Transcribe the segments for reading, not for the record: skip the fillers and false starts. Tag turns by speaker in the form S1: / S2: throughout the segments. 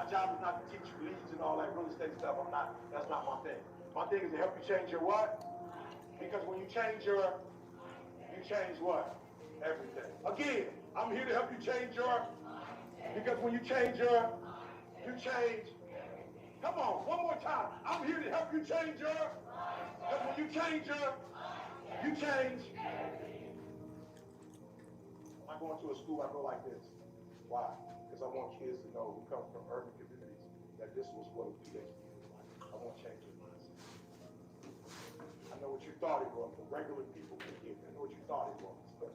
S1: job is not to teach you leads and all that real estate stuff. That's not my thing. My thing is to help you change your what? Because when you change what? Everything. Again, I'm here to help you change because when you change you change. Come on, one more time. I'm here to help you change because when you change you change. When I go into a school, I go like this. Why? Because I want kids to know who come from urban communities that this was what a PhD was like. I want to change your mindset. I know what you thought it was, but regular people can get it. I know what you thought it was, but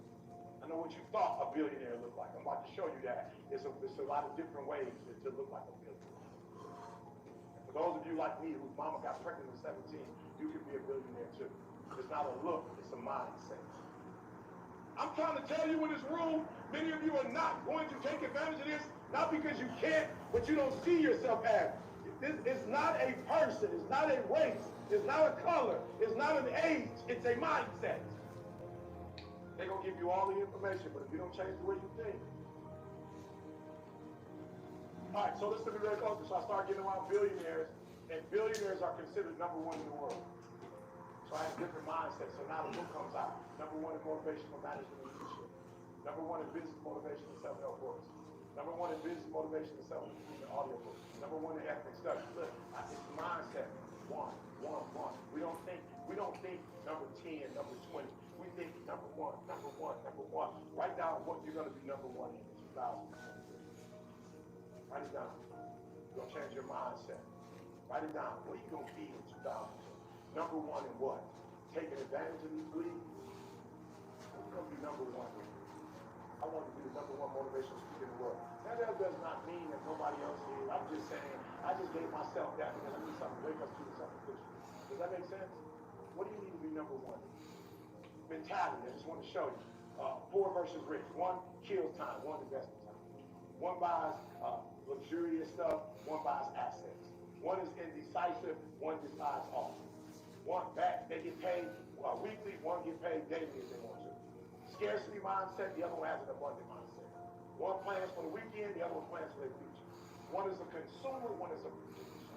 S1: I know what you thought a billionaire looked like. I'm about to show you that. There's a lot of different ways to look like a billionaire. And for those of you like me whose mama got pregnant at 17, you can be a billionaire too. It's not a look, it's a mindset. I'm trying to tell you in this room, many of you are not going to take advantage of this, not because you can't, but you don't see yourself as. This is not a person, it's not a race, it's not a color, it's not an age, it's a mindset. They're going to give you all the information, but if you don't change the way you think. All right, so listen to me very closely. So I start getting around billionaires, and billionaires are considered number one in the world. So I have a different mindset. So now the book comes out. Number one in motivational management and leadership. Number one in business motivation and self-help books. Number one in business motivation and self-improvement audio books. Number one in ethnic studies. Look, it's mindset. One. We don't think number 10, number 20. We think number one. Write down what you're going to be number one in 2023. Write it down. You're going to change your mindset. Write it down. What are you going to be in 2023? Number one in what? Taking advantage of these leads? Who's going to be number one? I want to be the number one motivational speaker in the world. Now that does not mean that nobody else is. I'm just saying, I just gave myself that because I need something to wake up to something official. Does that make sense? What do you need to be number one? Mentality, I just want to show you. Poor versus rich. One kills time, one invests time. One buys luxurious stuff, one buys assets. One is indecisive, one decides all. One back, they get paid weekly, one get paid daily if they want to. Scarcity mindset, the other one has an abundant mindset. One plans for the weekend, the other one plans for their future. One is a consumer, one is a producer.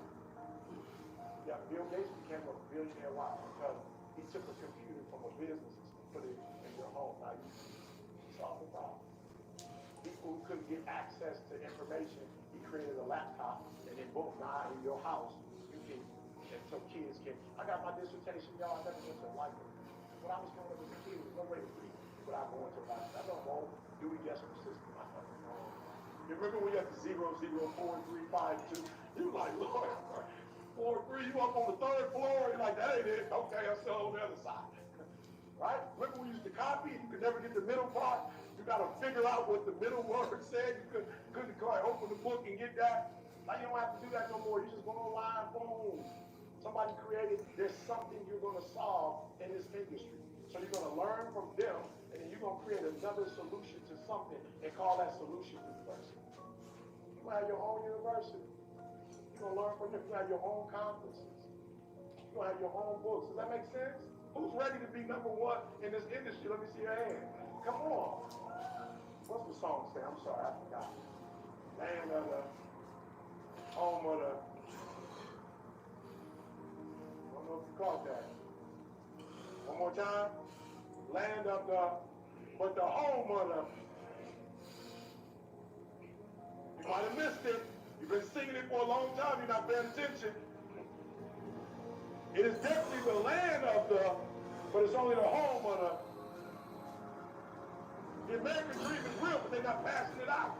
S1: Yeah, Bill Gates became a billionaire. Why? Because he took a computer from a business and put it in your home. Now you solve the problem. People who couldn't get access to information, he created a laptop, and then boom, now in your house, you can. And so kids can. I got my dissertation, y'all. I never went to a library. When I was growing up as a kid, there was no way to read without going to a library. I don't know Dewey Decimal System. I don't know. You remember when you had the 0, 0, 4, 3, 5, 2? You like, Lord, 4, 3. You up on the third floor. You're like, that ain't it. Okay, I'm still on the other side. Right? Remember we used to copy and you could never get the middle part? You got to figure out what the middle word said. You couldn't quite open the book and get that. Now you don't have to do that no more. You just go online, boom. Somebody created, there's something you're going to solve in this industry. So you're going to learn from them, and then you're going to create another solution to something and call that solution university. You're going to have your own university. You're going to learn from them. You're going to have your own conferences. You're going to have your own books. Does that make sense? Who's ready to be number one in this industry? Let me see your hand. Come on. What's the song say? I'm sorry, I forgot. Land of the, home of the, I don't know if you caught that. One more time. Land of the, but the home of the. You might have missed it. You've been singing it for a long time. You're not paying attention. It is definitely the land of the, but it's only the home of the. The American dream is real, but they're not passing it out.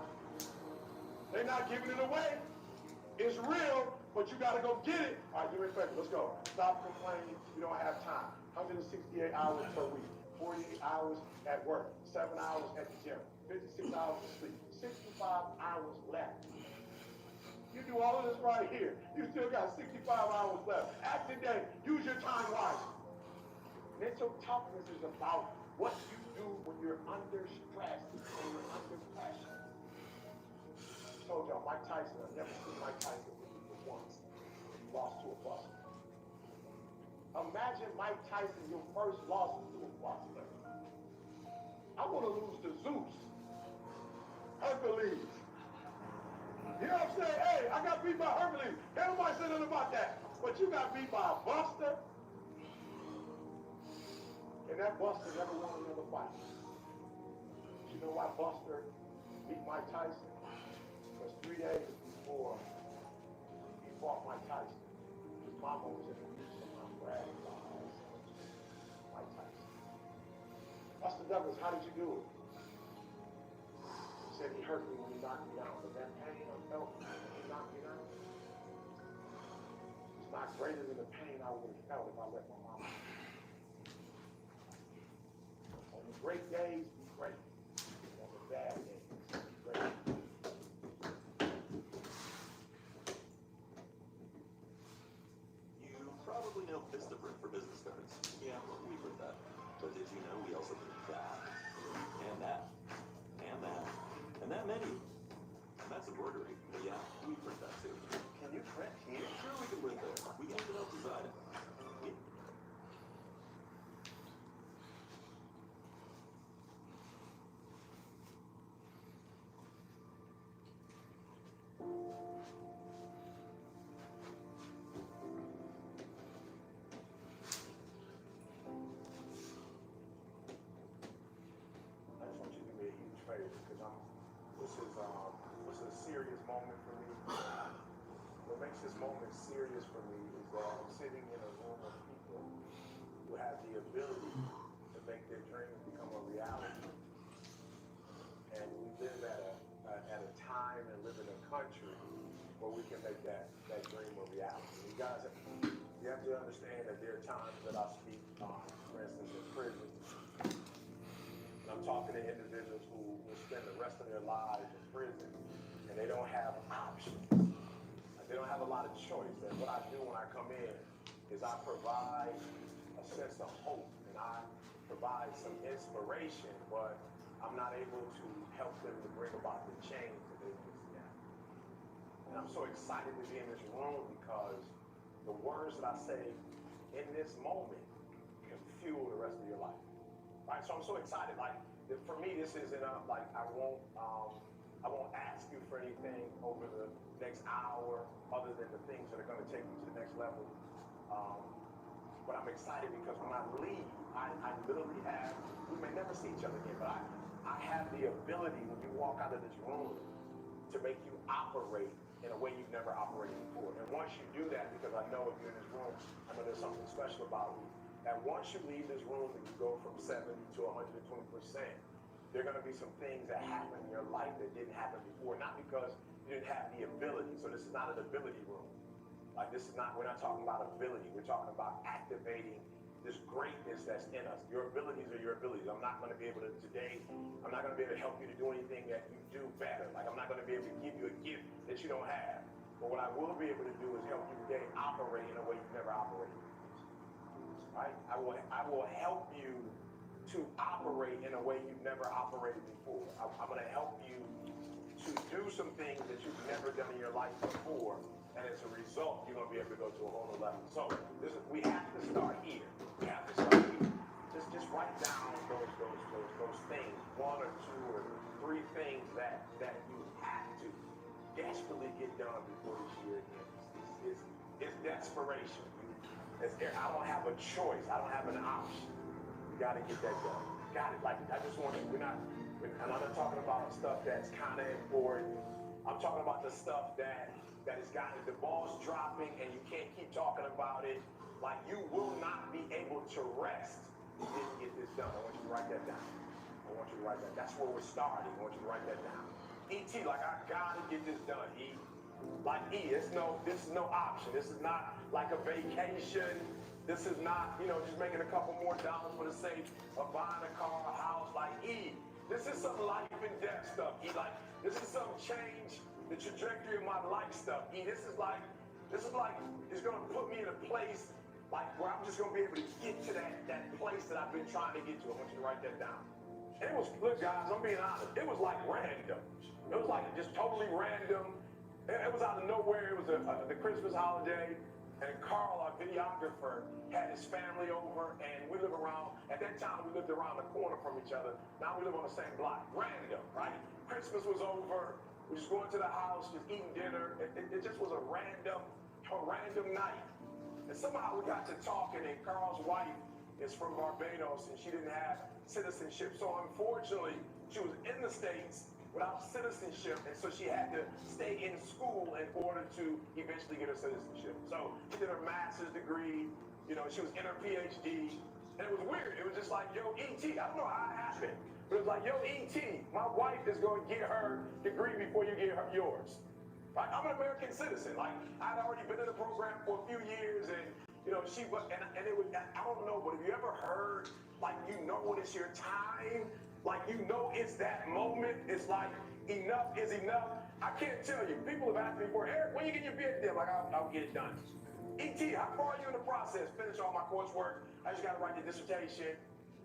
S1: They're not giving it away. It's real, but you got to go get it. All right, do me a favor. Let's go. Stop complaining. You don't have time. 168 hours per week. 48 hours at work. 7 hours at the gym. 56 hours of sleep. 65 hours left. You do all of this right here. You still got 65 hours left. Act today. Use your time wisely. Mental toughness is about what you do when you're under stress and you're under pressure. I told y'all, Mike Tyson, I've never seen Mike Tyson lose once. He lost to a buster. Imagine Mike Tyson, your first loss to a buster. I want to lose to Zeus, Hercules. You know what I'm saying? Hey, I I got beat by Hercules. Can't nobody say nothing about that. But you got beat by a buster. And that buster never won another fight. You know why Buster beat Mike Tyson? Because 3 days before he fought Mike Tyson, his mama was in the midst of my bragging about Mike Tyson. Buster Douglas, how did you do it? He said he hurt me when he knocked me down, but that pain I felt when he knocked me down is not greater than the pain I would have felt if I let my mama. On the great days, be great. On the bad days, be great.
S2: You probably know Vistaprint for business cards. Yeah, well, we print that. But did you know we also print that? And that. And that. And that many. And that's embroidery. But yeah, we print that too. Can you print here? Sure, we can print there. We can even help design it. Yeah.
S1: I just want you to do me a huge favor because this is a serious moment for me. What makes this moment serious for me is that I'm sitting in a room of people who have the ability to make their dreams become a reality. And we live at a time and live in a country where we can make that dream a reality. You guys, you have to understand that there are times that I speak, for instance, in prison. And I'm talking to individuals who will spend the rest of their lives in prison and they don't have options. They don't have a lot of choice. And what I do when I come in is I provide a sense of hope and I provide some inspiration, but I'm not able to help them to bring about the change that they need to see. And I'm so excited to be in this room because the words that I say in this moment can fuel the rest of your life. Right? So I'm so excited. Like, for me, this isn't like I won't ask you for anything over the next hour other than the things that are going to take you to the next level. But I'm excited because when I leave, I literally have, we may never see each other again, but I have the ability when you walk out of this room to make you operate in a way you've never operated before. And once you do that, because I know if you're in this room, I know there's something special about you. And once you leave this room and you go from 70 to 120%, there are going to be some things that happen in your life that didn't happen before, not because you didn't have the ability. So this is not an ability room. Like this is not, we're not talking about ability. We're talking about activating this greatness that's in us. Your abilities are your abilities. I'm not going to be able to today, I'm not going to be able to help you to do anything that you do better. Like I'm not going to be able to give you a gift that you don't have. But what I will be able to do is help you today operate in a way you've never operated. Right? I will help you to operate in a way you've never operated before. I'm going to help you to do some things that you've never done in your life before, and as a result, you're going to be able to go to a whole new level. So we have to start here. We have to start here. Just write down those things, one or two or three things that you have to desperately get done before this year ends. It's desperation. I don't have a choice. I don't have an option. You got to get that done. Got it. Like I just want you. And I'm not talking about stuff that's kind of important. I'm talking about the stuff that has gotten the ball's dropping and you can't keep talking about it. Like you will not be able to rest if you didn't get this done. I want you to write that down. I want you to write that. That's where we're starting. I want you to write that down. E.T. Like I gotta get this done. E. Like E. This is no option. This is not like a vacation. This is not, just making a couple more dollars for the sake of buying a car, a house. Like E. This is some life and death stuff. E. Like this is some change the trajectory of my life stuff. E. This is like it's gonna put me in a place like where I'm just gonna be able to get to that place that I've been trying to get to. I want you to write that down. And it was, look guys, I'm being honest, it was like random. It was like just totally random. It was out of nowhere. It was the Christmas holiday, and Carl, our videographer, had his family over, and we live around, at that time we lived around the corner from each other. Now we live on the same block. Random, right? Christmas was over. We're just going to the house, just eating dinner. It just was a random night. And somehow we got to talking, and Carl's wife is from Barbados, and she didn't have citizenship. So unfortunately, she was in the States without citizenship, and so she had to stay in school in order to eventually get her citizenship. So she did her master's degree, you know, she was in her PhD, and it was weird. It was just like, yo, E.T., I don't know how it happened, but it was like, yo, E.T., my wife is going to get her degree before you get yours. Like, I'm an American citizen. Like, I'd already been in the program for a few years, and you know, and it was, I don't know, but have you ever heard, like, you know when it's your time? Like, you know it's that moment. It's like, enough is enough. I can't tell you. People have asked me before, Eric, when you get your PhD? I'm like, I'll get it done. E.T., how far are you in the process? Finish all my coursework. I just got to write the dissertation.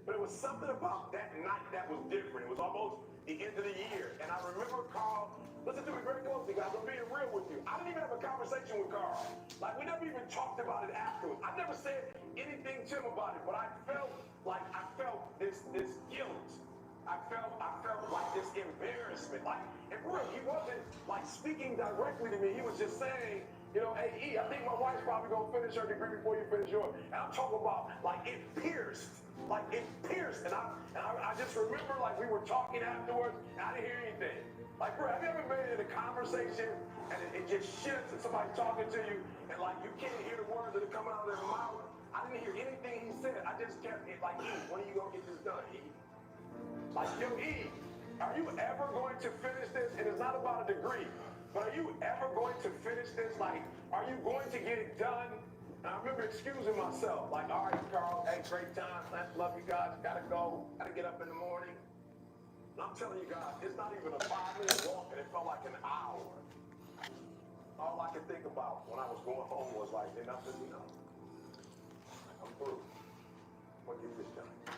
S1: But it was something about that night that was different. It was almost the end of the year. And I remember Carl, listen to me very closely, guys. I'm being real with you. I didn't even have a conversation with Carl. Like, we never even talked about it afterwards. I never said anything to him about it, but I felt this guilt. I felt like this embarrassment. Like, and real, he wasn't like speaking directly to me. He was just saying, you know, hey, E, I think my wife's probably gonna finish her degree before you finish yours. And I'm talking about like it pierced. Like it pierced. And I just remember like we were talking afterwards and I didn't hear anything. Like, bro, have you ever been in a conversation and it just shifts and somebody talking to you and like you can't hear the words that are coming out of their mouth? I didn't hear anything he said. I just kept it like, E, when are you gonna get this done, E? Like, yo, E, are you ever going to finish this? And it's not about a degree, but are you ever going to finish this? Like, are you going to get it done? And I remember excusing myself, like, all right, Carl, hey, great time, love you guys, gotta go, gotta get up in the morning. And I'm telling you guys, it's not even a 5-minute walk, and it felt like an hour. All I could think about when I was going home was like, enough is enough. I'm through. What you just done.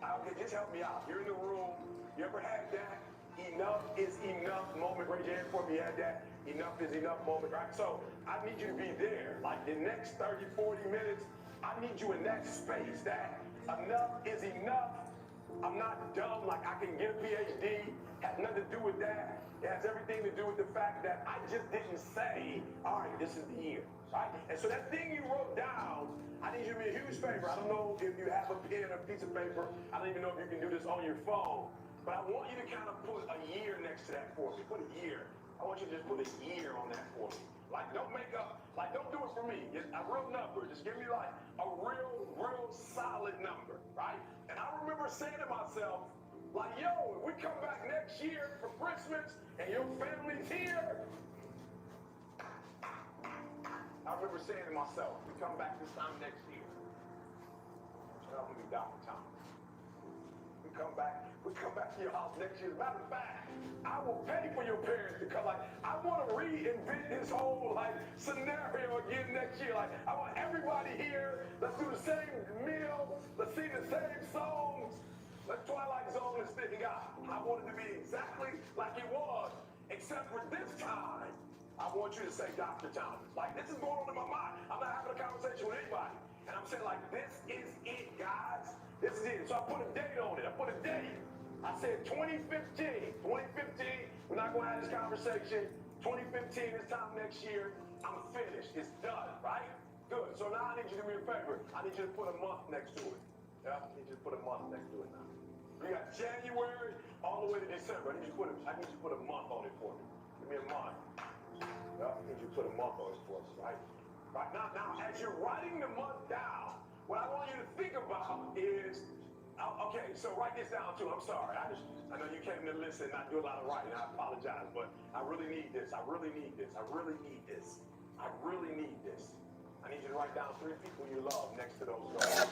S1: Okay, just help me out. You're in the room. You ever had that enough is enough moment? Raise your hand for me. You had that enough is enough moment, right? So I need you to be there. Like the next 30, 40 minutes, I need you in that space. That enough is enough. I'm not dumb. Like I can get a PhD. Has nothing to do with that. It has everything to do with the fact that I just didn't say, all right, this is the year, right? And so that thing you wrote down, I need you to be a huge favor. I don't know if you have a pen or a piece of paper. I don't even know if you can do this on your phone. But I want you to kind of put a year next to that for me. Put a year. I want you to just put a year on that for me. Like, don't make up. Like, don't do it for me. Just a real number. Just give me, like, a real solid number, right? And I remember saying to myself, like, yo, if we come back next year for Christmas and your family's here, I remember saying to myself, we come back this time next year. So I'm going to be Dr. Thomas. We come back to your house next year. As a matter of fact, I will pay for your parents to come. Like, I want to reinvent this whole, like, scenario again next year. Like, I want everybody here. Let's do the same meal. Let's sing the same songs. Let's Twilight Zone and stick it out. I want it to be exactly like it was, except for this time. I want you to say Dr. Thomas. Like, this is going on in my mind. I'm not having a conversation with anybody. And I'm saying, like, this is it, guys. This is it. So I put a date on it. I put a date. I said 2015. 2015, we're not going to have this conversation. 2015, this time next year, I'm finished. It's done, right? Good. So now I need you to do me a favor. I need you to put a month next to it. Yeah, I need you to put a month next to it now. We got January all the way to December. I need you to put a month on it for me. Give me a month. Yeah, I need you to put a month on it for us, right? Right now, as you're writing the month down, what I want you to think about is, okay, so write this down too. I'm sorry. I know you came to listen, not do a lot of writing. I apologize, but I really need this. I really need this. I really need this. I really need this. I need you to write down 3 people you love next to those goals.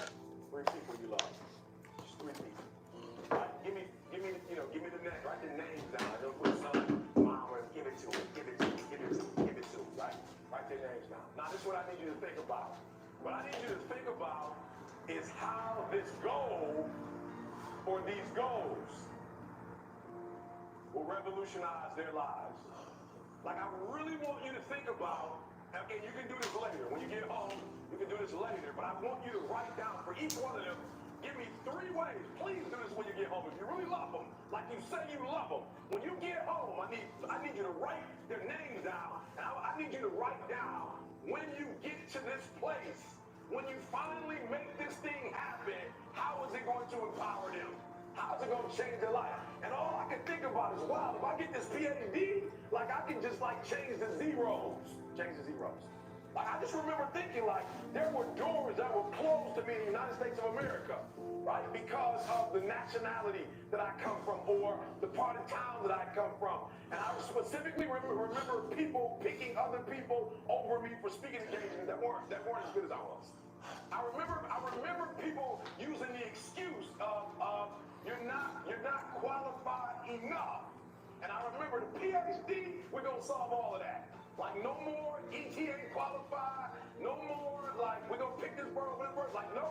S1: 3 people you love. Just 3 people. Right? Give me the name. Write the names down. I don't put son, mom, and give it to him. Give it to him. Give it to him. Give it to him. Right? Write their names down. Now, this is what I need you to think about. What I need you to think about is how this goal or these goals will revolutionize their lives. Like, I really want you to think about, okay, you can do this later. When you get home, you can do this later, but I want you to write down for each one of them Give me 3 ways. Please do this when you get home. If you really love them, like you say you love them, when you get home, I need you to write their names down. And I need you to write down when you get to this place, when you finally make this thing happen, how is it going to empower them? How is it going to change their life? And all I can think about is, wow, if I get this PhD, like I can just like change the zeros. Change the zeros. Like I just remember thinking like there were doors that were closed to me in the United States of America, right? Because of the nationality that I come from or the part of town that I come from. And I specifically remember people picking other people over me for speaking engagements that weren't as good as I was. I remember people using the excuse of you're not qualified enough. And I remember the PhD, we're gonna solve all of that. Like no more ETA qualified, no more like we're gonna pick this bird with bird. Like no,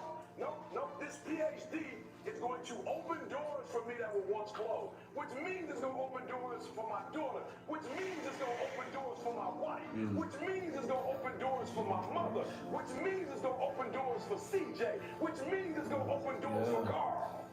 S1: this PhD is going to open doors for me that were once closed, which means it's gonna open doors for my daughter, which means it's gonna open doors for my wife, which means it's gonna open doors for my mother, which means it's gonna open doors for CJ, which means it's gonna open doors for Carl.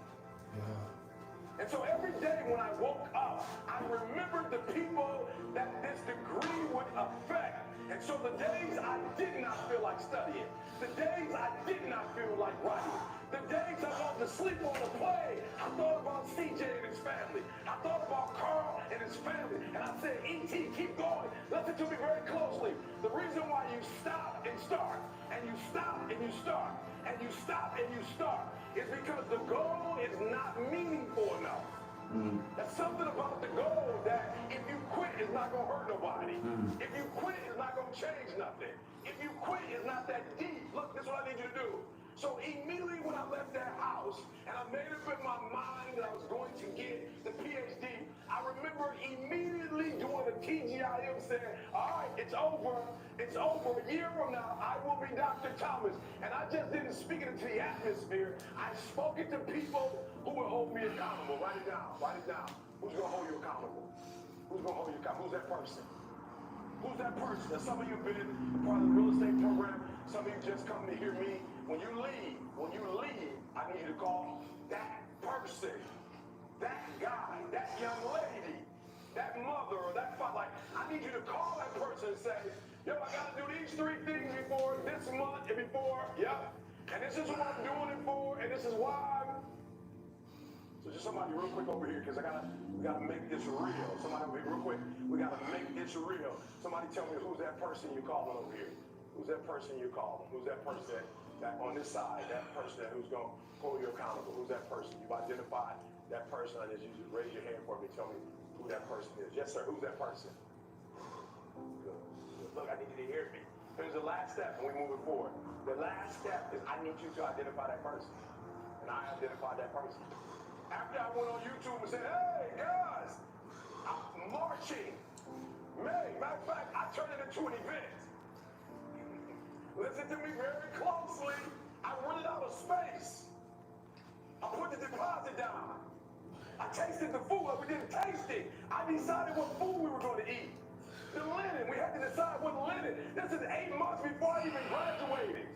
S1: And so every day when I woke up, I remembered the people that this degree would affect. And so the days I did not feel like studying, the days I did not feel like writing, the days I wanted to sleep on the plane, I thought about CJ and his family. I thought about Carl and his family. And I said, E.T., keep going. Listen to me very closely. The reason why you stop and start, and you stop and you start, and you stop and you start, is because the goal is not meaningful enough. There's something about the goal that if you quit, it's not going to hurt nobody. If you quit, it's not going to change nothing. If you quit, it's not that deep. Look, this is what I need you to do. So immediately when I left that house and I made up in my mind that I was going to get the PhD, I remember immediately doing a TGIM saying, all right, it's over. It's over. A year from now, I will be Dr. Thomas. And I just didn't speak it into the atmosphere. I spoke it to people who will hold me accountable. Write it down. Write it down. Who's going to hold you accountable? Who's going to hold you accountable? Who's that person? Who's that person? Now, some of you have been part of the real estate program. Some of you just come to hear me. When you leave, I need you to call that person, that guy, that young lady, that mother or that father. Like, I need you to call that person and say, yo, I got to do these 3 things before this month and before, yep. And this is what I'm doing it for, and this is why I'm. So just somebody real quick over here, because we gotta make this real. Somebody over here real quick, we gotta make this real. Somebody tell me who's that person you're calling over here. Who's that person you're calling? Who's that person that on this side, that person who's gonna hold you accountable? Who's that person? You've identified that person. I just need you to raise your hand for me. Tell me who that person is. Yes, sir. Who's that person? Good. Look, I need you to hear me. Here's the last step when we move forward. The last step is I need you to identify that person. And I identified that person. After I went on YouTube and said, hey, guys, I'm marching. Matter of fact, I turned it into an event. Listen to me very closely. I rented out a space. I put the deposit down. I tasted the food. We didn't taste it. I decided what food we were going to eat. The linen. We had to decide what linen. This is 8 months before I even graduated.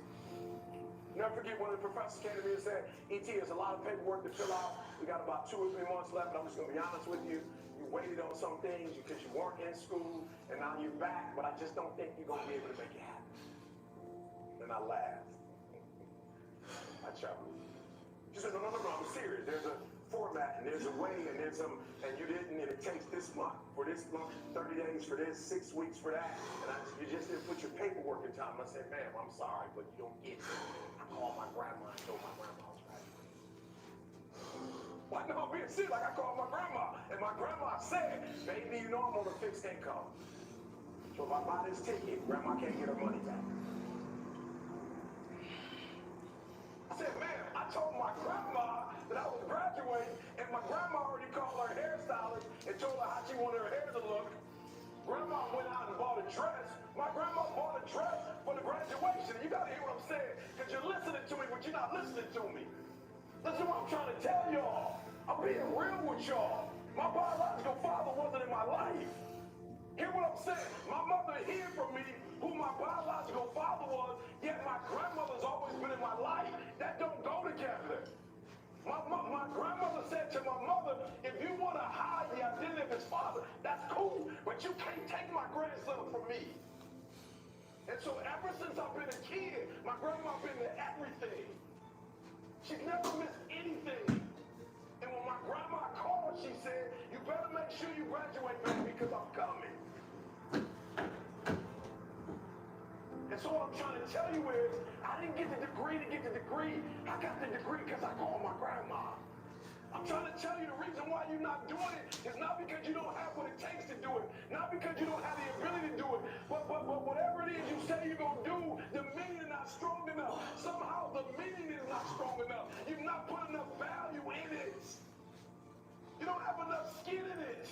S1: Never forget one of the professors came to me and said, E.T., there's a lot of paperwork to fill out. We got about 2 or 3 months left, and I'm just going to be honest with you. You waited on some things because you weren't in school, and now you're back, but I just don't think you're going to be able to make it happen. And I laughed. I chuckled. She said, no, I'm serious. There's a format, and there's a way, and there's some, and you didn't, and it takes this month, for this month, 30 days for this, 6 weeks for that, and you just didn't put your paperwork in time. I said, ma'am, I'm sorry, but you don't get it. I called my grandma and told my grandma I was graduating. Why no, I'm being serious. Like I called my grandma, and my grandma said, baby, you know I'm on a fixed income. So if I buy this ticket, grandma can't get her money back. I said, ma'am, I told my grandma that I was graduating, and my grandma already called her hairstylist and told her how she wanted her hair to look. Grandma went out and bought a dress. My grandma bought a dress for the graduation. You gotta hear what I'm saying, because you're listening to me, but you're not listening to me. Listen to what I'm trying to tell y'all. I'm being real with y'all. My biological father wasn't in my life. Hear what I'm saying? My mother hid from me who my biological father was, yet my grandmother's always been in my life. That don't go together. My grandmother said to my mother, if you want to hide the identity of his father, that's cool, but you can't take my grandson from me. And so ever since I've been a kid, my grandma been to everything. She's never missed anything. And when my grandma called, she said, you better make sure you graduate, baby, because I'm coming. And so what I'm trying to tell you is, I didn't get the degree to get the degree. I got the degree because I called my grandma. I'm trying to tell you the reason why you're not doing it is not because you don't have what it takes to do it, not because you don't have the ability to do it, but whatever it is you say you're going to do, the meaning is not strong enough. Somehow the meaning is not strong enough. You've not put enough value in it. You don't have enough skin in it.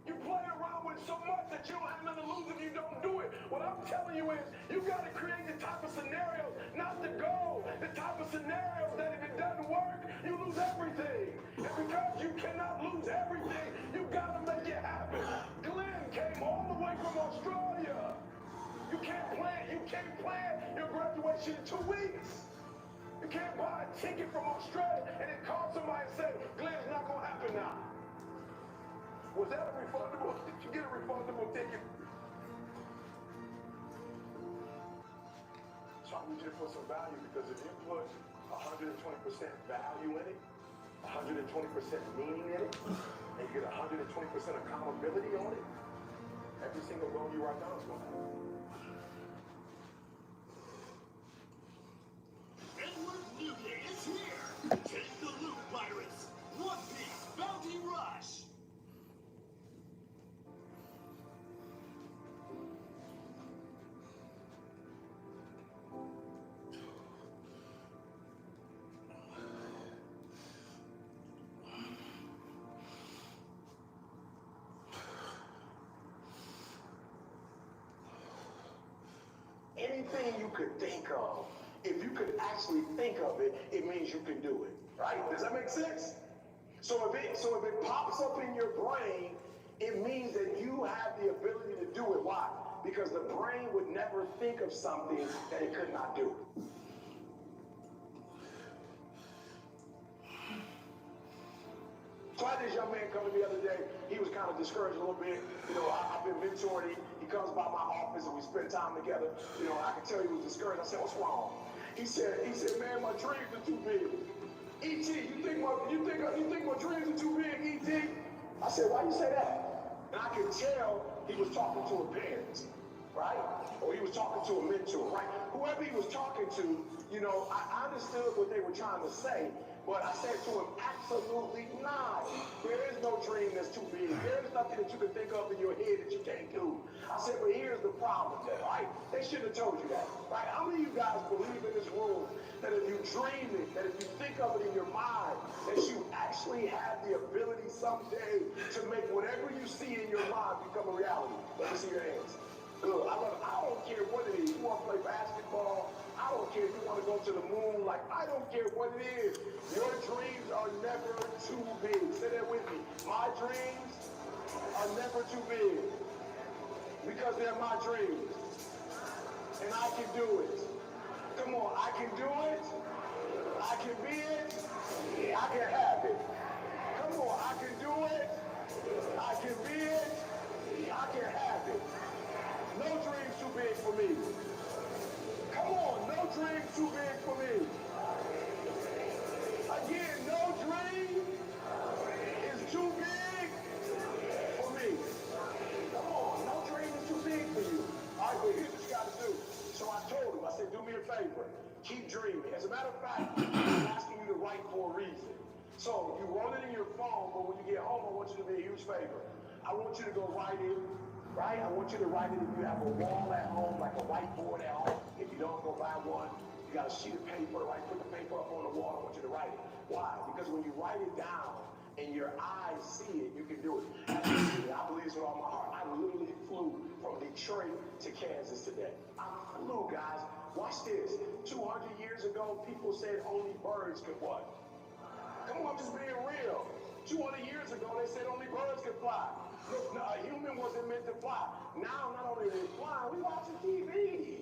S1: You play around with so much that you don't have nothing to lose if you don't do it. What I'm telling you is, you got to create the type of scenarios, not the goal, the type of scenarios that if it doesn't work, you lose everything. And because you cannot lose everything, you got to make it happen. Glenn came all the way from Australia. You can't plan your graduation in 2 weeks. You can't buy a ticket from Australia and then call somebody and say, Glenn's not going to happen now. Was that a refundable? Did you get a refundable ticket? So I need you to put some value, because if you put 120% value in it, 120% meaning in it, and you get 120% accountability on it, every single goal you write down is going to happen.
S3: Edward Newgate is here! Take the loot, pirates! One Piece Bounty Rush!
S1: Anything you could think of, if you could actually think of it, it means you can do it, right? Does that make sense? So if it pops up in your brain, it means that you have the ability to do it. Why? Because the brain would never think of something that it could not do. So I had this young man come to me the other day. He was kind of discouraged a little bit. You know, I've been mentoring him. He comes by my office and we spend time together. You know, I can tell he was discouraged. I said, what's wrong? He said, man, my dreams are too big. E.T., you think my dreams are too big, E.T.? I said, why you say that? And I could tell he was talking to a parent, right? Or he was talking to a mentor, right? Whoever he was talking to, you know, I understood what they were trying to say. But I said to him, absolutely not. There is no dream that's too big. There is nothing that you can think of in your head that you can't do. I said, but here's the problem, right? They shouldn't have told you that, right? How many of you guys believe in this room that if you dream it, that if you think of it in your mind, that you actually have the ability someday to make whatever you see in your mind become a reality? Let me see your hands. Good. I don't care what it is. You want to play basketball? I don't care if you want to go to the moon. Like, I don't care what it is. Your dreams are never too big. Say that with me. My dreams are never too big. Because they're my dreams. And I can do it. Come on, I can do it. I can be it. I can have it. Come on, I can do it. I can be it. I can have it. No dreams too big for me. Come on, no dreams too big for me. Again, no dream is too big for me. Come on, no dream is too big for you. All right, but here's what you got to do. So I told him, I said, do me a favor. Keep dreaming. As a matter of fact, I'm asking you to write for a reason. So you wrote it in your phone, but when you get home, I want you to do a huge favor. I want you to go write it. Right? I want you to write it if you have a wall at home, like a whiteboard at home. If you don't, go buy one. You got a sheet of paper, right? Put the paper up on the wall. I want you to write it. Why? Because when you write it down and your eyes see it, you can do it. I believe this with all my heart. I literally flew from Detroit to Kansas today. I flew, guys. Watch this. 200 years ago, people said only birds could what? Come on, I'm just being real. 200 years ago, they said only birds could fly. Look, a human wasn't meant to fly. Now, not only are we flying, we watching TV.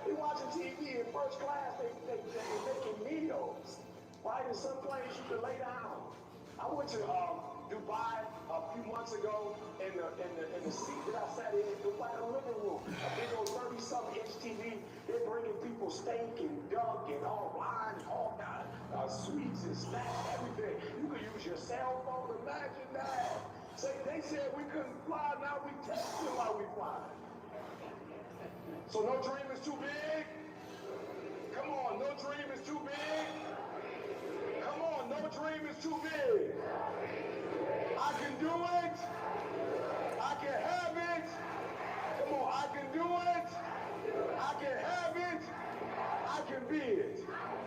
S1: We watching TV in first class, they're making meals. Right? In some places you can lay down. I went to Dubai a few months ago, and the seat that I sat in, it was like a living room. A big old 30-something inch TV. They're bringing people steak and duck and all wine and all kind of sweets and snacks, everything. You could use your cell phone. Imagine that. Say they said we couldn't fly, now we texting while we fly. So no dream is too big. Come on, no dream is too big. Come on, no dream is too big. I can do it. I can have it. Come on, I can do it. I can have it. I can be it.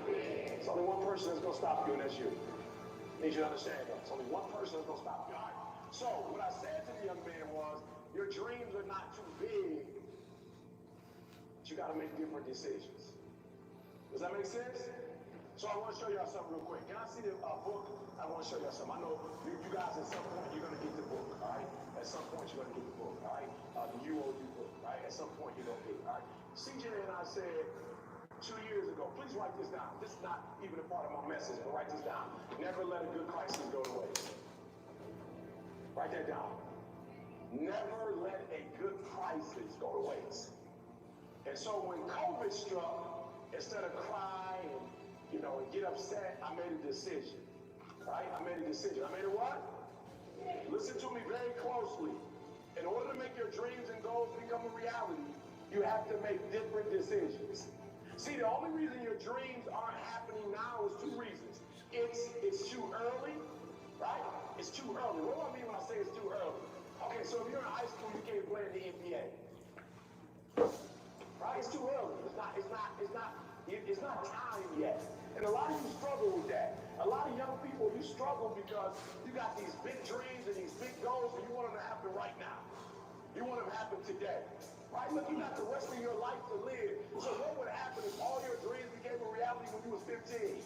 S1: It's only one person that's going to stop you, and that's you. I need you to understand that. It's only one person that's going to stop you. All right? So what I said to the young man was, your dreams are not too big, but you got to make different decisions. Does that make sense? So I want to show y'all something real quick. Can I see the book? I want to show y'all something. I know you guys at some point you're going to get the book, all right? At some point you're going to get the book, all right? The UOU book, right? At some point you're going to get it, all right? CJ and I said 2 years ago, please write this down. This is not even a part of my message, but write this down. Never let a good crisis go to waste. Write that down. Never let a good crisis go to waste. And so when COVID struck, instead of cry and, and get upset, I made a decision. Right? I made a decision. I made a what? Listen to me very closely. In order to make your dreams and goals become a reality, you have to make different decisions. See, the only reason your dreams aren't happening now is 2 reasons. It's too early, right? It's too early. What do I mean when I say it's too early? Okay, so if you're in high school, you can't play in the NBA. Right? It's too early. It's not time yet. And a lot of you struggle with that. A lot of young people, you struggle because you got these big dreams and these big goals, and you want them to happen right now. You want them to happen today. Right? Look, you got the rest of your life to live. So what would happen if all your dreams became a reality when you was 15?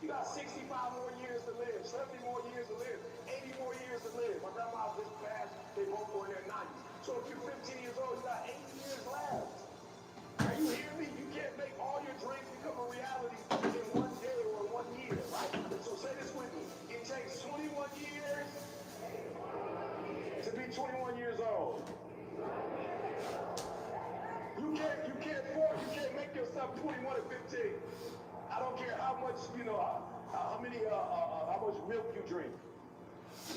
S1: You got 65 more years to live, 70 more years to live, 80 more years to live. My grandma just passed, they both were in their 90s. So if you're 15 years old, you got 80 years left. Now you hear me? You can't make all your dreams become a reality in 1 day or 1 year, right? So say this with me. It takes 21 years to be 21 years old. You can't make yourself 21 at 15. I don't care how much, how much milk you drink,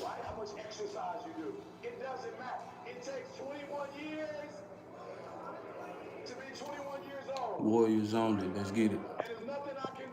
S1: right? How much exercise you do. It doesn't matter. It takes 21 years to be 21 years old.
S4: Warriors only. Let's get it.
S1: And there's nothing I can